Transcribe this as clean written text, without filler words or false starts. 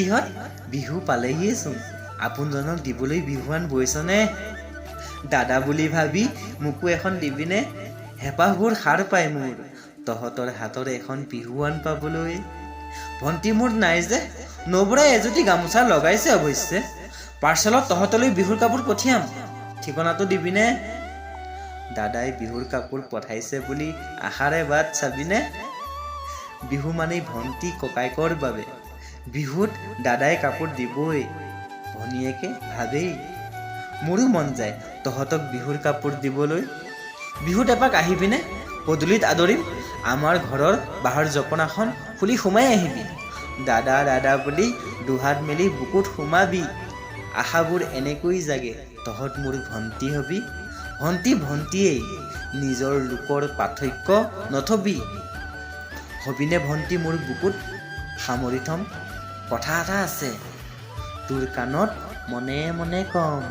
পেহীহঁত বিহু পালেহিয়েচোন আপোনজনক দিবলৈ বিহুৱান বৈছনে দাদা বুলি ভাবি মোকো এখন দিবিনে হেঁপাহবোৰ সাৰ পায় মোৰ তহঁতৰ হাতত এখন বিহুৱান পাবলৈ ভণ্টি মোৰ নাই যে নবৰাই এজুতি গামোচা লগাইছে অৱশ্যে পাৰ্চেলত তহঁতলৈ বিহুৰ কাপোৰ পঠিয়াম ঠিকনাটো দিবিনে দাদাই বিহুৰ কাপোৰ পঠাইছে বুলি আশাৰে বাট চাবিনে বিহু মানেই ভণ্টি ককাইকৰ বাবে বিহুত দাদাই কাপোৰ দিবই ভনীয়েকে ভাবেই মোৰো মন যায় তহঁতক বিহুৰ কাপোৰ দিবলৈ বিহুত এপাক আহিবিনে পদূলিত আদৰিম আমাৰ ঘৰৰ বাঁহৰ জপনাখন খুলি সোমাই আহিবি দাদা দাদা বুলি দুহাত মেলি বুকুত সোমাবি আশাবোৰ এনেকৈ জাগে তহঁত মোৰ ভণ্টি হবি ভণ্টি ভণ্টিয়েই নিজৰ লোকৰ পাৰ্থক্য নথবি হবিনে ভণ্টি মোৰ বুকুত সামৰি থম কথা এটা আছে তোৰ কাণত মনে মনে কম